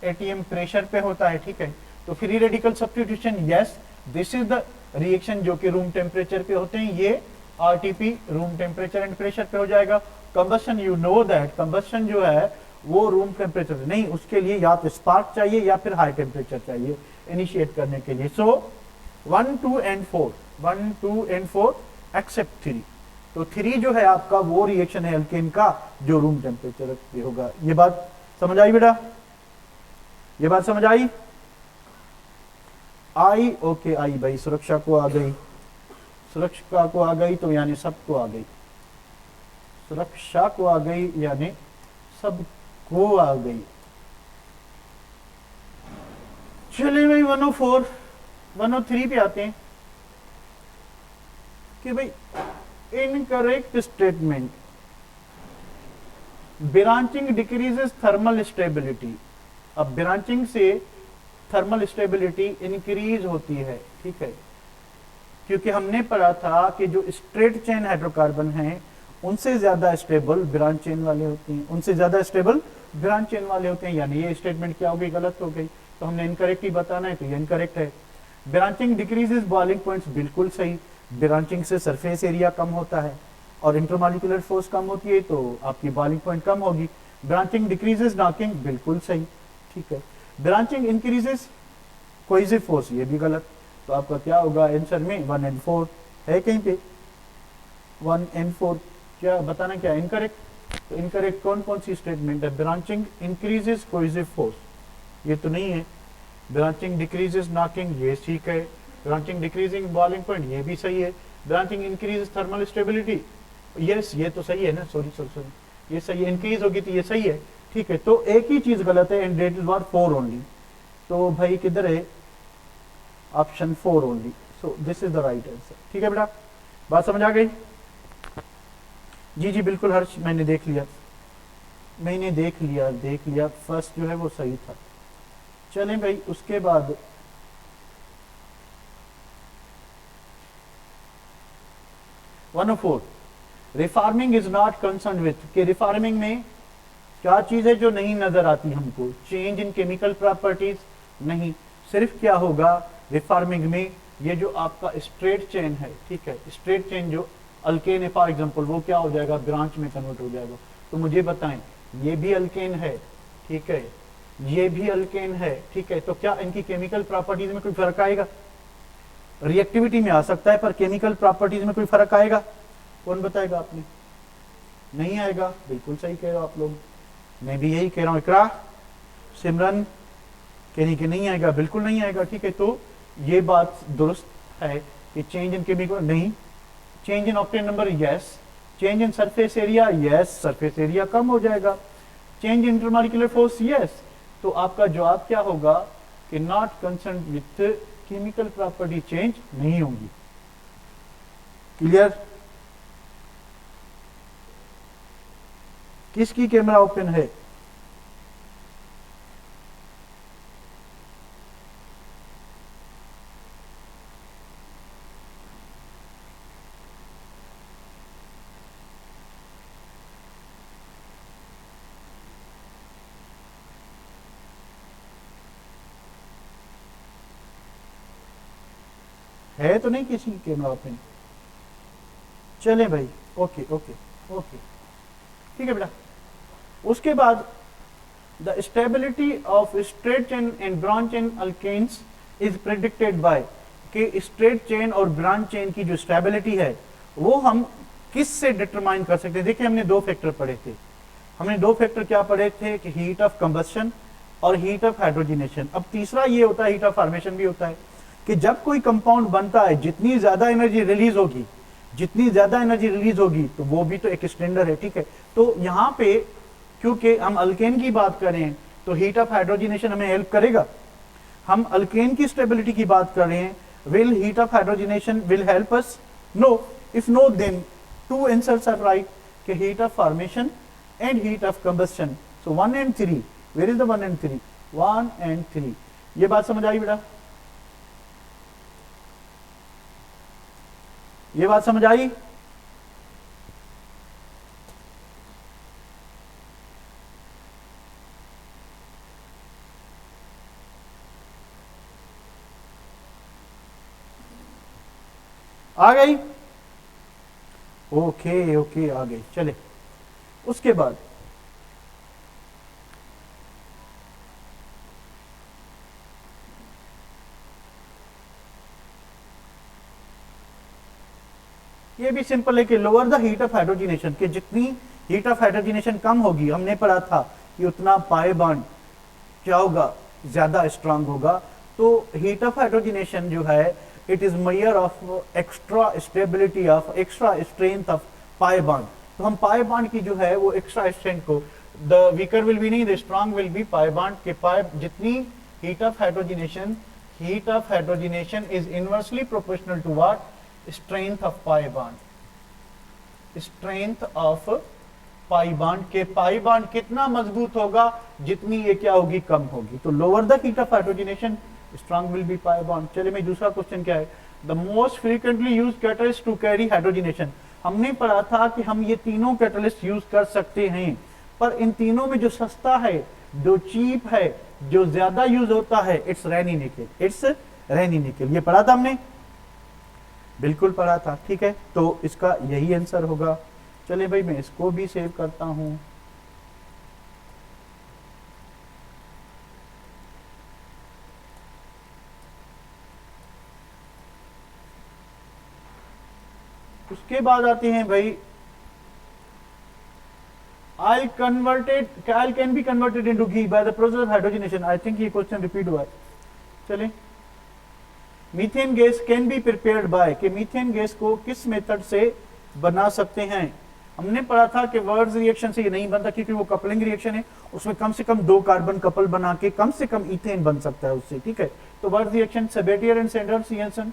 ATM प्रेशर पे होता है, ठीक है। तो free radical substitution, yes, this is the reaction जो कि रूम टेम्परेचर पे होते हैं, ये RTP room temperature and pressure पे हो जाएगा। Combustion, you know that combustion जो है वो रूम टेम्परेचर नहीं, उसके लिए या तो स्पार्क चाहिए या फिर हाई टेम्परेचर चाहिए इनिशिएट करने के लिए। सो 1, 2 and 4, 1, 2 and 4 एक्सेप्ट 3। तो 3 जो है आपका वो रिएक्शन है अल्केन का जो रूम टेम्परेचर पे होगा। ये बात समझ आई बेटा, ये बात समझ आई, आई ओके, आई भाई, सुरक्षा को आ गई, सुरक्षा को आ गई तो यानी सबको आ गई, सुरक्षा को आ गई यानी सबको आ गई। चलिए भाई 104, 103 पे आते हैं कि भाई incorrect statement, branching decreases thermal stability. अब ब्रांचिंग से थर्मल स्टेबिलिटी इंक्रीज होती है, ठीक है, क्योंकि हमने पढ़ा था कि जो स्ट्रेट चेन हाइड्रोकार्बन हैं उनसे ज्यादा स्टेबल ब्रांच चेन वाले होते हैं, उनसे ज्यादा स्टेबल ब्रांच चेन वाले होते हैं, यानी ये स्टेटमेंट क्या हो गई, गलत हो गई। तो हमने इनकरेक्ट ही बताना है, तो ये इनकरेक्ट है। ब्रांचिंग डिक्रीजेस बॉइलिंग पॉइंट्स, बिल्कुल सही, ब्रांचिंग से सरफेस एरिया कम होता है और इंटरमॉलिक्यूलर फोर्स कम होती है तो आपकी बॉइलिंग पॉइंट कम होगी। ब्रांचिंग डिक्रीजेस नॉकिंग, बिल्कुल सही, ठीक है। ब्रांचिंग इंक्रीजेस कोइजिव फोर्स, ये भी गलत। तो आपका क्या होगा आंसर में 1 and 4 है कहीं पे 1 and 4 क्या बताना क्या इनकरेक्ट। तो इनकरेक्ट कौन कौन सी स्टेटमेंट है, ब्रांचिंग इंक्रीजेस कोइजिव फोर्स, ये तो नहीं है। ब्रांचिंग डिक्रीजेस नॉकिंग, ये ठीक है। ब्रांचिंग डिक्रीजिंग बॉइलिंग पॉइंट, ये भी सही है। Branching increases thermal stability, yes ये तो सही है ना, सॉरी सॉरी सॉरी, ये सही है, इंक्रीज होगी तो ये सही है, ठीक है। तो एक ही चीज गलत है, and that is not 4 only. तो भाई किधर है, option 4 only. So this is the right answer, ठीक है बेटा, बात समझ आ गई। जी जी बिल्कुल हर्ष, मैंने देख लिया, मैंने देख लिया, फर्स्ट जो है वो सही था। चलें भाई उसके बाद 104 रिफार्मिंग इज नॉट कंसर्न विथ, कि रिफार्मिंग में क्या चीज है जो नहीं नजर आती हमको, चेंज इन केमिकल प्रॉपर्टीज नहीं, सिर्फ क्या होगा रिफार्मिंग में, ये जो आपका स्ट्रेट चेन है, ठीक है, स्ट्रेट चेन जो अल्केन है फॉर एग्जांपल, वो क्या हो जाएगा ब्रांच में कन्वर्ट हो जाएगा। तो मुझे बताएं ये भी अल्केन है, ठीक है, ये भी अल्केन है, ठीक है, तो क्या इनकी केमिकल प्रॉपर्टीज में कोई फर्क आएगा, रिएक्टिविटी में आ सकता है पर केमिकल प्रॉपर्टीज में कोई फर्क आएगा, कौन बताएगा आपने, नहीं आएगा, बिल्कुल सही कह रहे हो आप लोग, मैं भी यही कह रहा हूं। इकरा सिमरन कहने के नहीं आएगा, बिल्कुल नहीं आएगा, ठीक है। तो ये बात दुरुस्त है कि चेंज इन केमिकल नहीं, change in octane number yes, change in surface area yes, surface area कम हो जाएगा, change in intermolecular force yes. तो आपका जवाब क्या होगा कि not concern with chemical property change नहीं होंगी। क्लियर, किसकी कैमरा ओपन है, है तो नहीं किसी की कैमरा ओपन, चले भाई, ओके ओके ओके, ठीक है बेटा। उसके बाद the stability of straight chain and branch chain alkanes is predicted by, कि स्ट्रेट चेन और ब्रांच चेन की जो स्टेबिलिटी है वो हम किस से डिटरमाइन कर सकते हैं। देखिए हमने दो फैक्टर पढ़े थे, हमने दो फैक्टर क्या पढ़े थे कि हीट ऑफ कंबस्शन और हीट ऑफ हाइड्रोजनेशन। अब तीसरा ये होता है हीट ऑफ फॉर्मेशन भी होता है, कि जब कोई कंपाउंड बनता है जितनी ज्यादा एनर्जी रिलीज होगी, जितनी ज्यादा एनर्जी रिलीज होगी तो वो भी तो एक स्टैंडर्ड है, ठीक है। तो यहाँ पे क्योंकि हम अल्केन की बात करें तो हीट ऑफ हाइड्रोजनेशन हमें हेल्प करेगा, हम अल्केन की स्टेबिलिटी की बात कर रहे हैं, will heat of hydrogenation will help us, no, if no then two answers are right, कि heat of formation and heat of combustion. So 1 and 3, where is the 1 and 3, 1 and 3, ये बात समझ आई बेटा, ये बात समझ आई। आ गई, ओके ओके आ गई, चले उसके बाद ये भी सिंपल है कि lower the heat of hydrogenation, कि जितनी हीट ऑफ हाइड्रोजनेशन कम होगी, हमने पढ़ा था कि उतना पाई बॉन्ड क्या होगा, ज्यादा स्ट्रांग होगा। तो हीट ऑफ हाइड्रोजनेशन जो है it is measure of extra stability of extra strength of pi bond. तो हम पाई बॉन्ड की जो है वो एक्स्ट्रा स्ट्रेंथ को, द वीकर विल बी नहीं, the strong will be pi bond, के पाई जितनी heat of hydrogenation is inversely proportional to what, strength of pi bond, strength of pi bond, के pi bond कितना मजबूत होगा जितनी ये क्या होगी, कम होगी। तो lower the heat of hydrogenation strong will be pi bond. चलिए मैं दूसरा क्वेश्चन क्या है, the most frequently used catalyst to carry hydrogenation. हमने पढ़ा था कि हम ये तीनों कैटलिस्ट यूज कर सकते हैं, पर इन तीनों में जो सस्ता है, जो चीप है, जो ज्यादा यूज होता है, it's Raney nickel, it's Raney nickel. ये पढ़ा था हमने, बिल्कुल पढ़ा था, ठीक है। तो इसका यही आंसर होगा। चलिए भाई मैं इसको भी सेव करता हूं, उसके बाद आते हैं भाई oil can be converted into ghee by the process of hydrogenation. I think ये क्वेश्चन रिपीट हुआ है. चलें, methane gas can be prepared by, कि मीथेन गैस को किस मेथड से बना सकते हैं. हमने पढ़ा था कि वर्ड्स रिएक्शन से ये नहीं बनता क्योंकि वो कपलिंग रिएक्शन है, उसमें कम से कम 2 कार्बन कपल बना के कम से कम इथेन बन सकता है उससे. ठीक है, तो Wurtz reaction Sabatier and Senderens reaction,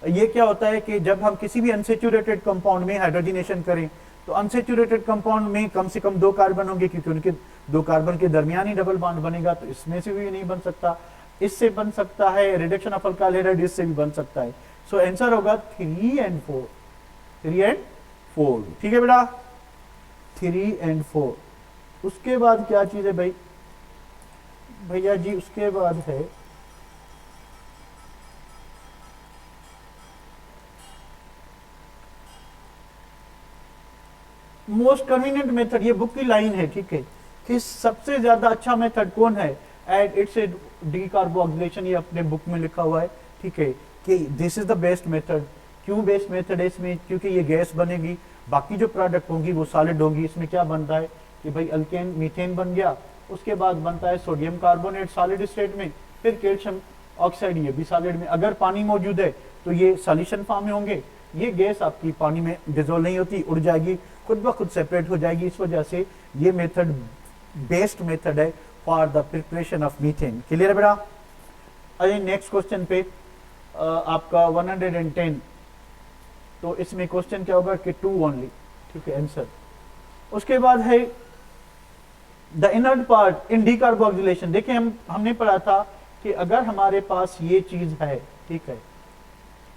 ये क्या होता है कि जब हम किसी भी अनसेचुरेटेड कंपाउंड में हाइड्रोजनेशन करें तो अनसेचुरेटेड कंपाउंड में कम से कम 2 कार्बन होंगे क्योंकि उनके 2 कार्बन के दरमियान ही डबल बॉन्ड बनेगा. तो इसमें से भी नहीं बन सकता, इससे बन सकता है, रिडक्शन ऑफ अल्काइल हाइड्राइड इससे भी बन सकता है. सो आंसर होगा 3 and 4. 3 and 4. ठीक है बेटा, 3 and 4. उसके बाद क्या चीज है भाई, भैया जी उसके बाद है मोस्ट कन्वीनियंट मेथड. ये बुक की लाइन है, ठीक है, कि सबसे ज्यादा अच्छा मेथड कौन है एंड इट्स ए डीकार्बोक्सिलेशन. ये अपने बुक में लिखा हुआ है, ठीक है, कि this is the best method. क्यों बेस्ट मेथड है इसमें, क्योंकि ये गैस बनेगी, बाकी जो प्रोडक्ट होंगी वो सॉलिड होंगी. इसमें क्या बनता है कि भाई अल्केन मीथेन बन गया, उसके बाद बनता है सोडियम कार्बोनेट सॉलिड स्टेट में, फिर कैल्शियम ऑक्साइड ये भी सॉलिड में. अगर पानी मौजूद है तो ये सॉल्यूशन फॉर्म में होंगे. ये गैस आपकी पानी में डिजोल्व नहीं होती, उड़ जाएगी, खुद ब खुद सेपरेट हो जाएगी. इस वजह से ये मेथड बेस्ट मेथड है for the preparation of methane. Clear है बेटा. अरे नेक्स्ट क्वेश्चन पे आपका 110. तो इसमें क्वेश्चन क्या होगा कि 2 ओनली. ठीक है आंसर. उसके बाद है the inert part in decarboxylation. देखिए हमने पढ़ा था कि अगर हमारे पास ये चीज है, ठीक है,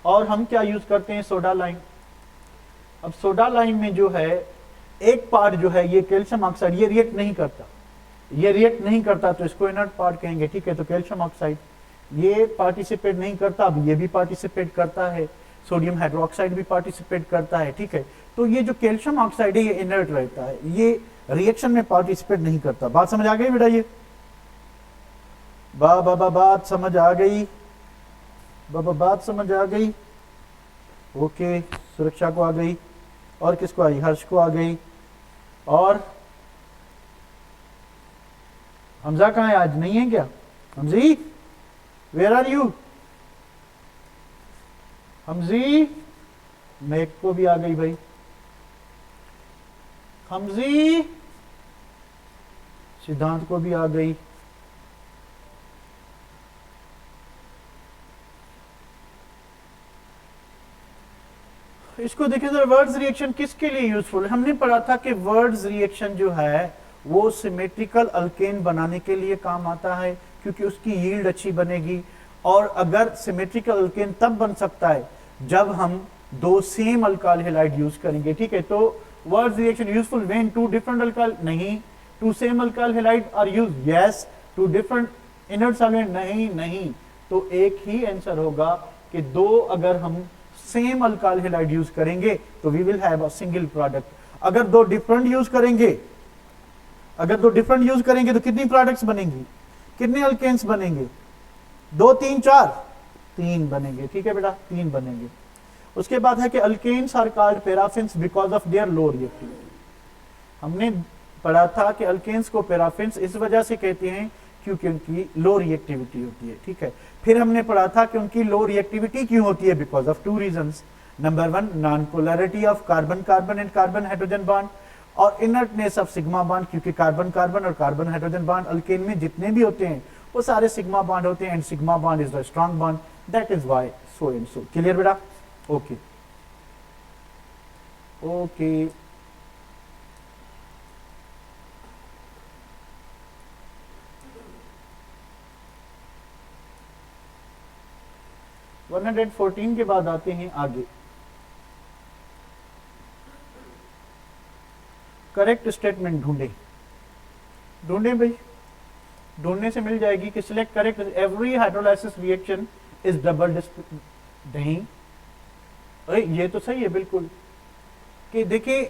और हम क्या यूज करते हैं, सोडा लाइम. अब सोडा लाइम में जो है एक पार्ट जो है ये कैल्शियम ऑक्साइड, ये रिएक्ट नहीं करता, ये रिएक्ट नहीं करता तो इसको इनर्ट पार्ट कहेंगे. ठीक है, तो कैल्शियम ऑक्साइड ये पार्टिसिपेट नहीं करता, अब ये भी पार्टिसिपेट करता है, सोडियम हाइड्रोक्साइड भी पार्टिसिपेट करता है. ठीक है, तो ये जो कैल्शियम ऑक्साइड है ये इनर्ट रहता है, ये रिएक्शन में पार्टिसिपेट नहीं करता. बात समझ आ गई बेटा, ये बात समझ आ गई, बात समझ आ गई. ओके, सुरक्षा को आ गई, और किसको आई, हर्ष को आ गई, और हमजा कहाँ है, आज नहीं है क्या हमजी, वेयर आर यू हमजी. मेक को भी आ गई भाई हमजी, सिद्धांत को भी आ गई. इसको देखिए जरा, वर्ड्स रिएक्शन किसके लिए यूजफुल है. हमने पढ़ा था कि वर्ड्स रिएक्शन जो है वो सिमेट्रिकल अल्केन बनाने के लिए काम आता है क्योंकि उसकी यील्ड अच्छी बनेगी. और अगर सिमेट्रिकल अल्केन तब बन सकता है जब हम 2 सेम अल्काइल हैलाइड यूज करेंगे. ठीक है, तो Wurtz reaction useful when 2 different alkyl, नहीं. 2 same alkyl halide are used, yes. 2 different inert solvent, नहीं. तो एक ही आंसर होगा कि 2 अगर हम सेम अल्काइल हैलाइड यूज करेंगे तो we will have a single product. अगर 2 डिफरेंट यूज करेंगे, तो कितनी प्रोडक्ट्स बनेंगी, कितने अल्केन्स बनेंगे, 2 3 4, 3 बनेंगे. ठीक है बेटा, 3 बनेंगे. उसके बाद है कि alkanes are called paraffins because of their low reactivity. हमने पढ़ा था कि अल्केन्स को पैराफिन्स इस वजह से कहते हैं क्योंकि उनकी लो रिएक्टिविटी होती है. ठीक है, फिर हमने पढ़ा था कि उनकी लो रिएक्टिविटी क्यों होती है, because of 2 reasons. Number 1 non polarity of carbon carbon and carbon hydrogen bond, और इनर्टनेस ऑफ सिग्मा बॉन्ड, क्योंकि कार्बन कार्बन और कार्बन हाइड्रोजन बॉन्ड अल्केन में जितने भी होते हैं वो सारे सिग्मा बॉन्ड होते हैं, and sigma bond is the strong bond, that is why so and so. Clear बेटा. Okay okay. वन 114 के बाद आते हैं आगे. करेक्ट स्टेटमेंट ढूंढे भाई, ढूंढने से मिल जाएगी कि select correct every hydrolysis reaction is double नहीं. अरे ये तो सही है बिल्कुल, कि देखिए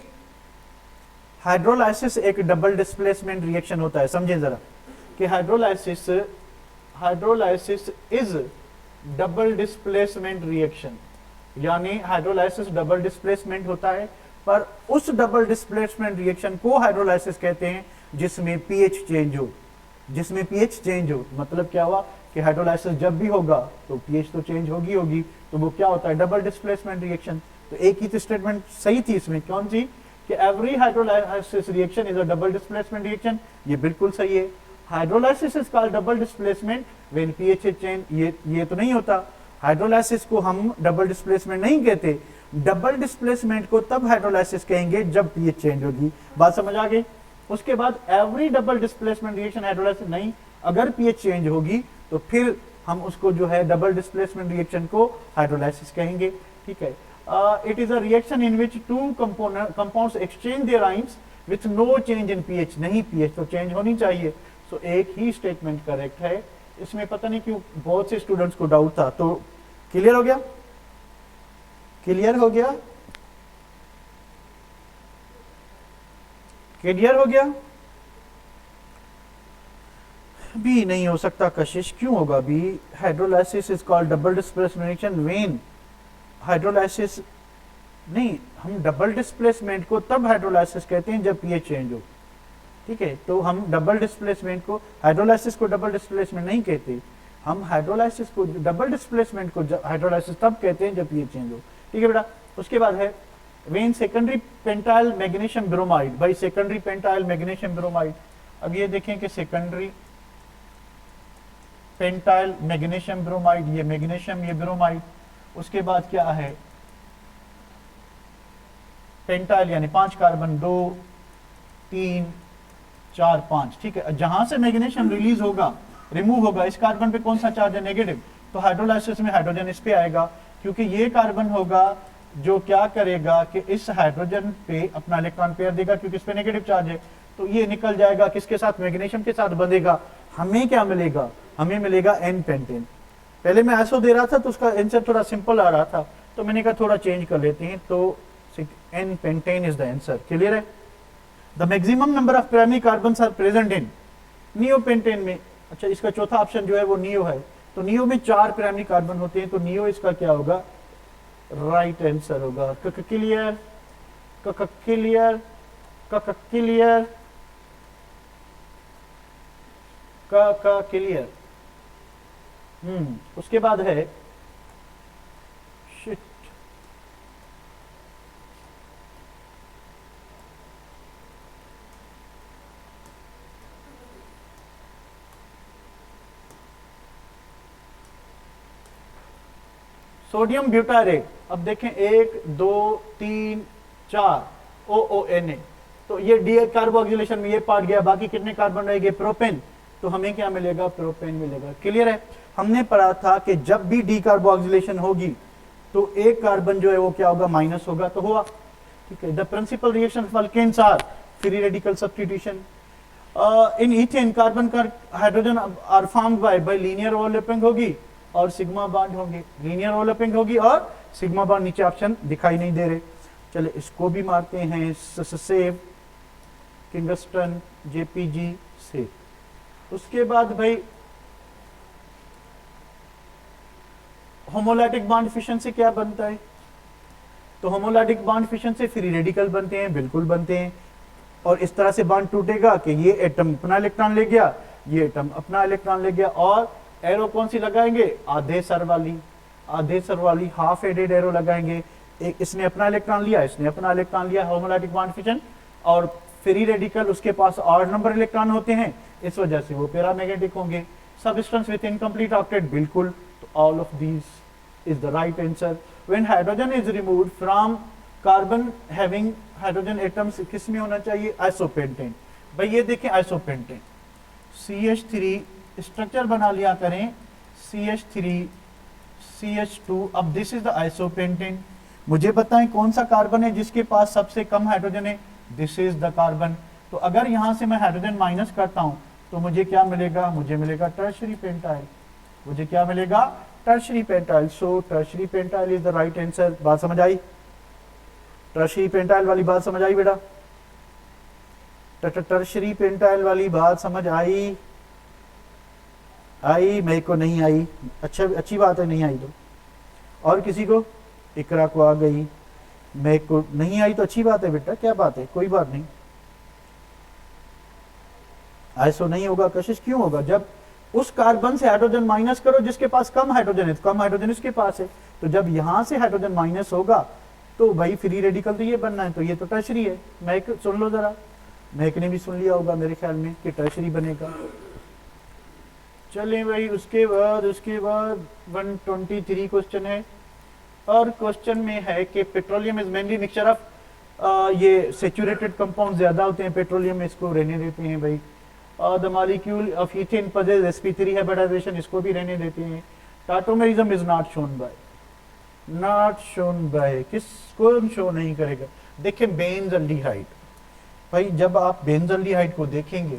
हाइड्रोलाइसिस एक डबल डिस्प्लेसमेंट रिएक्शन होता है. समझे जरा कि hydrolysis is double displacement reaction. यानी हाइड्रोलाइसिस डबल डिस्प्लेसमेंट होता है, पर उस डबल डिस्प्लेसमेंट रिएक्शन को हाइड्रोलाइसिस कहते हैं जिसमें पीएच चेंज हो। जिसमें पीएच चेंज हो मतलब क्या हुआ कि हाइड्रोलाइसिस जब भी होगा तो पीएच तो चेंज होगी, तो वो क्या होता है, डबल डिस्प्लेसमेंट रिएक्शन। तो एक ही तो स्टेटमेंट सही थी इसमें, कौन सी, कि every hydrolysis reaction is a double displacement reaction, ये बिल्कुल सही है। Hydrolysis is called double displacement when pH is change, ये तो नहीं होता। हाइड्रोलाइसिस को हम डबल डिस्प्लेसमेंट नहीं कहते, डबल डिस्प्लेसमेंट को तब हाइड्रोलाइसिस कहेंगे जब पीएच चेंज होगी। बात समझ आ गई। उसके बाद every double displacement reaction hydrolysis नहीं, अगर पीएच चेंज होगी तो फिर हम उसको जो है डबल डिस्प्लेसमेंट रिएक्शन को हाइड्रोलाइसिस कहेंगे। ठीक है। It is a reaction in which two compounds exchange their ions with no change in pH, नहीं पीएच तो चेंज होनी चाहिए। सो एक ही स्टेटमेंट करेक्ट है। इसमें पता नहीं क्यों बहुत से स्टूडेंट्स को डाउट था, तो क्लियर हो गया, क्लियर हो गया, क्लियर हो गया। बी नहीं हो सकता कशिश, क्यों होगा B? Hydrolysis is called double displacement reaction when hydrolysis, नहीं, हम डबल डिस्प्लेसमेंट को तब हाइड्रोलाइसिस कहते हैं जब पीएच चेंज हो। ठीक है, तो हम डबल डिस्प्लेसमेंट को, हाइड्रोलाइसिस को डबल डिस्प्लेसमेंट नहीं कहते, हम हाइड्रोलाइसिस को, डबल डिस्प्लेसमेंट को हाइड्रोलाइसिस तब कहते हैं जब पीएच चेंज हो। ठीक है बेटा। उसके बाद है when secondary pentyl magnesium bromide, भाई सेकेंडरी पेंटाइल मैग्नीशियम ब्रोमाइड, अब ये देखें कि सेकेंडरी पेंटाइल मैग्नीशियम ब्रोमाइड, ये मैग्नीशियम ये ब्रोमाइड, उसके बाद क्या है पेंटाइल यानी 5 कार्बन, 2 3 4 5। ठीक है, जहां से मैग्नीशियम रिलीज होगा, रिमूव होगा, इस कार्बन पे कौन सा चार्ज है, नेगेटिव, तो हाइड्रोलाइसिस में हाइड्रोजन इस पे आएगा, क्योंकि ये कार्बन होगा जो क्या करेगा कि इस हाइड्रोजन पे अपना इलेक्ट्रॉन पेयर देगा, क्योंकि इस पे नेगेटिव चार्ज है, तो ये निकल जाएगा किसके साथ, मैग्नीशियम के साथ बंधेगा। हमें क्या मिलेगा, हमें मिलेगा एन पेंटेन। पहले मैं ऐसो दे रहा था तो उसका आंसर थोड़ा सिंपल आ रहा था, तो मैंने कहा थोड़ा चेंज कर लेते हैं, तो n pentane is the answer. Clear है। The maximum number of primary carbon are present in neopentane में, अच्छा इसका चौथा ऑप्शन जो है वो नियो है, तो नियो में 4 प्राइमरी कार्बन होते हैं, तो नियो इसका क्या होगा, राइट आंसर होगा। Clear, clear, clear, clear. उसके बाद है शिट, सोडियम ब्यूटारेट। अब देखें 1 2 3 4 OONA, तो ये डी कार्बोक्सिलेशन में ये पार्ट गया, बाकी कितने कार्बन रहेंगे, प्रोपेन, तो हमें क्या मिलेगा, प्रोपेन मिलेगा। क्लियर है। हमने पढ़ा था कि जब भी डी कार्बोक्सिलेशन होगी तो एक कार्बन जो है वो क्या होगा, माइनस होगा, तो हुआ। ठीक है। The principal reaction of alkanes are free radical substitution. In ethane carbon का hydrogen are formed by linear overlapping होगी और सिग्मा बॉन्ड होंगे, लीनियर ओवरलैपिंग होगी और सिग्मा बॉन्ड, नीचे ऑप्शन दिखाई नहीं दे रहे। चले इसको भी मारते हैं, सेव, किंगस्टन, जेपीजी से। उसके बाद भाई होमोलैटिक बॉन्ड फिशन से क्या बनता है, तो होमोलैटिक बॉन्ड फिशन से फ्री रेडिकल बनते हैं, बिल्कुल बनते हैं, और इस तरह से बॉन्ड टूटेगा कि ये एटम अपना इलेक्ट्रॉन ले गया, ये एटम अपना इलेक्ट्रॉन ले गया, और एरो कौन सी लगाएंगे, आधे सर वाली हाफ एडेड एरो लगाएंगे। एक इसने अपना इलेक्ट्रॉन लिया, इसने अपना इलेक्ट्रॉन लिया, होमोलैटिक बॉन्ड फिशन, और फ्री रेडिकल उसके पास ऑड नंबर इलेक्ट्रॉन होते हैं, इस वजह से वो पैरामैग्नेटिक होंगे। सबस्टेंस विद इनकम्प्लीट ऑक्टेट, बिल्कुल, तो all of these is the right answer. When hydrogen is removed from carbon having hydrogen atoms, किस में होना चाहिए, आइसोपेंटेन। भाई ये देखें आइसोपेंटेन, CH3 स्ट्रक्चर बना लिया करें, CH3 CH2, अब दिस इज द आइसोपेंटेन। मुझे बताएं कौन सा कार्बन है जिसके पास सबसे कम हाइड्रोजन है, दिस इज द कार्बन। तो अगर यहां से मैं हाइड्रोजन माइनस करता हूं तो मुझे क्या मिलेगा, मुझे मिलेगा टर्शरी पेंटाइल, मुझे क्या मिलेगा, tertiary pentyl. So tertiary pentyl is the right answer. बात समझ आई, टर्शरी पेंटाइल वाली बात समझ आई बेटा, टर्शरी पेंटाइल वाली बात समझ आई, मेरे को नहीं आई, अच्छा अच्छी बात है, नहीं आई तो और किसी को, इकरा को आ गई, मैं को नहीं आई तो अच्छी बात है बेटा, क्या बात है, कोई बात नहीं। आइसो नहीं होगा कशिश, क्यों होगा? जब उस कार्बन से हाइड्रोजन माइनस करो जिसके पास कम हाइड्रोजन है, तो कम हाइड्रोजन इसके पास है, तो जब यहां से हाइड्रोजन माइनस होगा तो भाई फ्री रेडिकल तो ये बनना है, तो ये तो टर्शरी है। महक सुन लो जरा, महक ने भी सुन लिया होगा मेरे ख्याल में कि टर्शरी बनेगा। चलिए भाई, उसके बाद 123 क्वेश्चन है, और क्वेश्चन में है कि petroleum is mainly mixture of, ये सेचुरेटेड कंपाउंड ज्यादा होते हैं पेट्रोलियम में, इसको रहने देते हैं भाई। The molecule of ethane possess sp3 hybridization, इसको भी रहने देते हैं। Tautomerism is not shown by, किसको शो नहीं करेगा? देखिए बेंजल्डिहाइड, भाई जब आप बेंजल्डिहाइड को देखेंगे,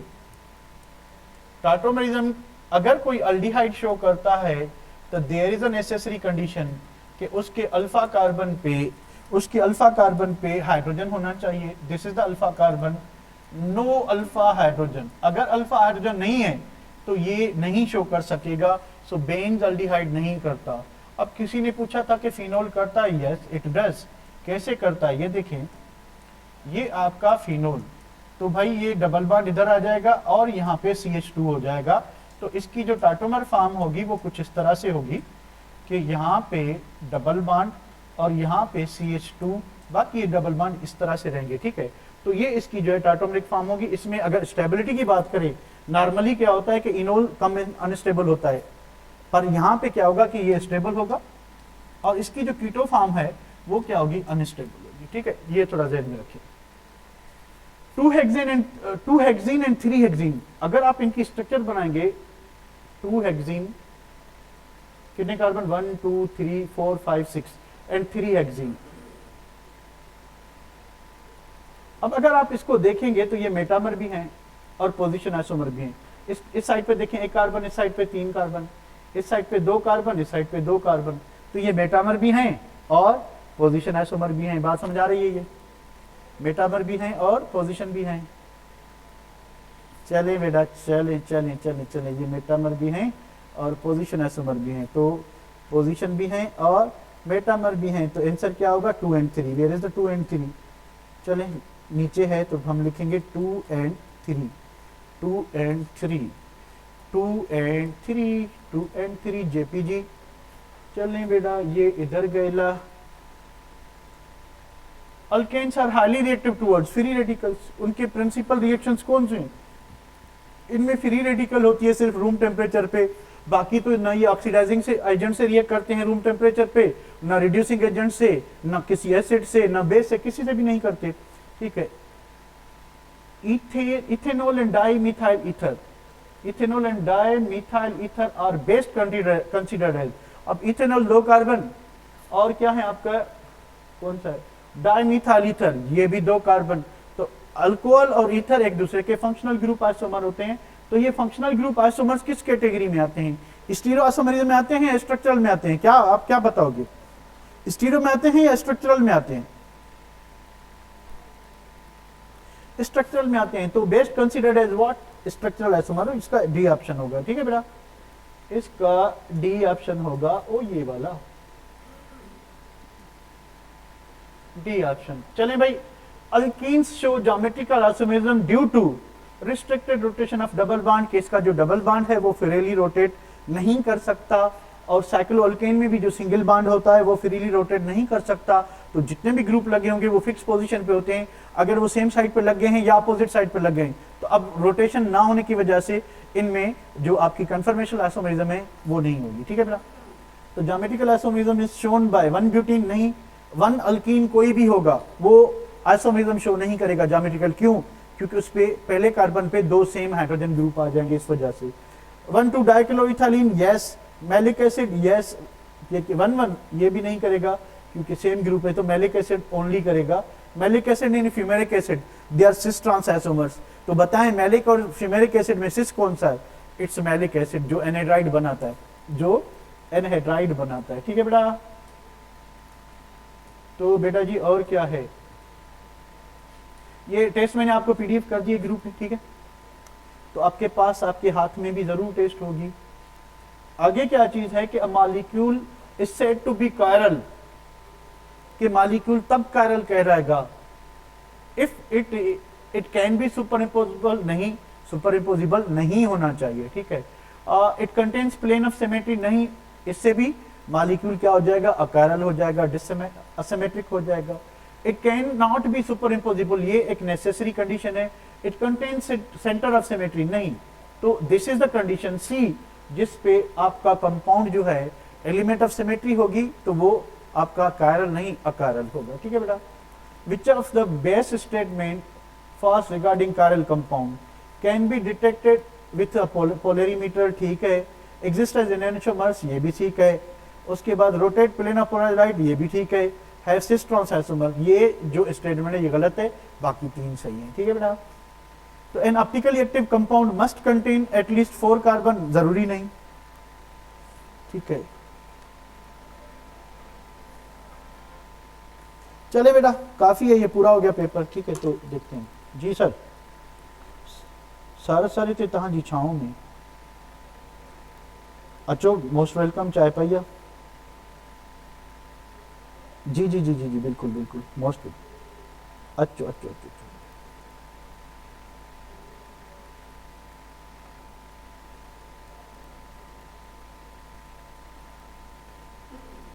टाटोमेरिज्म अगर कोई अल्डिहाइड शो करता है तो there is a necessary condition कि उसके अल्फा कार्बन पे हाइड्रोजन होना चाहिए। This is the alpha carbon, no alpha hydrogen. अगर अल्फा हाइड्रोजन नहीं है तो ये नहीं शो कर सकेगा, सो बेंजल्डिहाइड नहीं करता। अब किसी ने पूछा था कि फिनोल करता है, यस इट डज। कैसे करता है ये देखें, ये आपका फिनोल, तो भाई ये डबल बॉन्ड इधर आ जाएगा और यहाँ पे CH2 हो जाएगा, तो इसकी जो टाटोमर फॉर्म होगी वो कुछ इस तरह से होगी कि यहाँ पे डबल बॉन्ड और यहाँ पे CH2, बाकी ये डबल बॉन्ड इस तरह से रहेंगे, ठीक है। तो ये इसकी जो है टाटोमरिक फॉर्म होगी। इसमें अगर स्टेबिलिटी की बात करें, नॉर्मली क्या होता है कि इनोल कम अनस्टेबल होता है, पर यहाँ पे क्या होगा कि ये स्टेबल होगा, और इसकी जो कीटो फॉर्म है वो क्या होगी, अनस्टेबल होगी, ठीक है। ये थोड़ा ध्यान में रखिए। 2 हेक्सीन एंड 3 हेक्सीन, अगर आप इनकी स्ट्रक्चर बनाएंगे, 2 हेक्सीन कितने कार्बन, 1 2 3 4 5 6 एंड 3 हेक्सीन। अब अगर आप इसको देखेंगे तो ये मेटामर भी हैं और पोजीशन आइसोमर भी हैं। इस साइड पे देखें 1 कार्बन, इस साइड पे 3 कार्बन, इस साइड पे 2 कार्बन, इस साइड पे 2 कार्बन, तो ये मेटामर भी हैं और पोजीशन आइसोमर भी हैं। बात समझ आ रही है? ये मेटामर भी हैं और पोजीशन भी हैं। चले बेटा, चले चले चले चले, ये मेटामर भी हैं और पोजीशन आइसोमर भी हैं, तो पोजीशन भी हैं और मेटामर भी हैं, तो आंसर क्या होगा, 2 and 3। Where is the 2 and 3? चले नीचे है तो हम लिखेंगे 2 and 3, 2 and 3, 2 and 3, 2 and 3 JPG। चलें बेटा, ये इधर गएला। Alkanes are highly reactive towards free radicals. उनके प्रिंसिपल रिएक्शंस कौन से हैं? इनमें फ्री रेडिकल होती है सिर्फ रूम टेम्परेचर पे, बाकी तो ना ये ऑक्सीडाइजिंग से एजेंट से रिएक्ट करते हैं रूम टेम्परेचर पे, ना रिड्यूसिंग एजेंट से, ना किसी एसिड से, ना बेस से, किसी से भी नहीं करते, ठीक है। Ethanol and dimethyl ether, ethanol and dimethyl ether are best considered as. अब इथेनॉल 2 कार्बन और क्या है आपका, कौन सा है, डाईमिथाइल ईथर, ये भी 2 कार्बन, तो अल्कोहल और ईथर एक दूसरे के फंक्शनल ग्रुप आइसोमर होते हैं। तो ये फंक्शनल ग्रुप आइसोमर्स किस कैटेगरी में आते हैं? स्टीरियो आइसोमरिज्म में आते हैं या स्ट्रक्चरल में आते हैं? क्या आप क्या बताओगे, स्टीरियो में आते हैं या स्ट्रक्चरल में आते हैं? स्ट्रक्चरल में आते हैं, तो best considered as what, structural isomer. इसका डी ऑप्शन होगा, ठीक है बेटा, इसका डी ऑप्शन होगा, ओ ये वाला डी ऑप्शन। चलें भाई, alkenes show geometrical isomerism due to restricted rotation of double bond, के इसका जो डबल बॉन्ड है वो फ्रीली रोटेट नहीं कर सकता, और साइक्लोअल्केन में भी जो सिंगल बॉन्ड होता है वो फ्रीली रोटेट नहीं कर सकता। तो जितने भी ग्रुप लगे होंगे वो फिक्स पोजीशन पे होते हैं, अगर वो सेम साइड पे लग गए हैं या अपोजिट साइड पे लग गए हैं, तो अब रोटेशन ना होने की वजह से इनमें जो आपकी कन्फर्मेशन आइसोमरिज्म है वो नहीं होगी, ठीक है बेटा। तो geometrical isomerism is shown by 1 butene, नहीं 1 अल्कीन कोई भी होगा वो आइसोमरिज्म शो नहीं करेगा ज्योमेट्रिकल। क्यों? क्योंकि उस पे पहले कार्बन पे 2 सेम हाइड्रोजन ग्रुप आ जाएंगे, इस वजह से। 1 2 डाइक्लोरोइथाइलिन, यस। Malic acid, yes. ये 1 1 ये भी नहीं करेगा क्योंकि सेम ग्रुप है, तो मैलिक एसिड ओनली करेगा। Maleic acid and fumaric acid they are cis trans isomers. तो बताएं मैलिक और फ्यूमेरिक एसिड में सिस कौन सा है? इट्स मैलिक एसिड, जो एनहाइड्राइड बनाता है, जो एनहाइड्राइड बनाता है, ठीक है बेटा। तो बेटा जी और क्या है, ये टेस्ट मैंने आपको पीडीएफ कर दिए ग्रुप में, ठीक है, तो आपके पास आपके हाथ में भी जरूर टेस्ट होगी। आगे क्या चीज है कि a molecule is said to be chiral कि मॉलिक्यूल तब कायरल कहलाएगा if it can be superimposable नहीं होना चाहिए, ठीक है। It contains plane of symmetry, नहीं, इससे भी मॉलिक्यूल क्या हो जाएगा, अकायरल हो जाएगा, असिमेट्रिक हो जाएगा। इट कैन नॉट बी सुपरइम्पोजिबल, ये एक नेसेसरी कंडीशन है। It contains centre of symmetry, नहीं, तो दिस इज द कंडीशन सी, जिस पे आपका कंपाउंड जो है एलिमेंट ऑफ सिमेट्री होगी तो वो आपका कायरल नहीं अकायरल होगा, ठीक है बेटा। विच of the best statement first regarding chiral compound can be detected with polarimeter, ठीक है। एग्जिस्ट एज एनेंटियोमर्स, ये भी ठीक है। उसके बाद रोटेट प्लेन ऑफ पोलराइज्ड, ये भी ठीक है। हैव सिस्ट्रॉन्स आइसोमर, ये जो स्टेटमेंट है ये गलत है, बाकी तीन सही है, ठीक है बेटा। तो N optically active compound must contain at least 4 carbon, जरूरी नहीं, ठीक है। चले बेटा, काफी है, ये पूरा हो गया पेपर, ठीक है। तो देखते हैं जी सर, सारे थे तहां जी छाओ में अचो, मोस्ट वेलकम, चाय पाइया जी जी जी जी जी बिल्कुल बिल्कुल, मोस्ट अचो अचो अचो, अचो।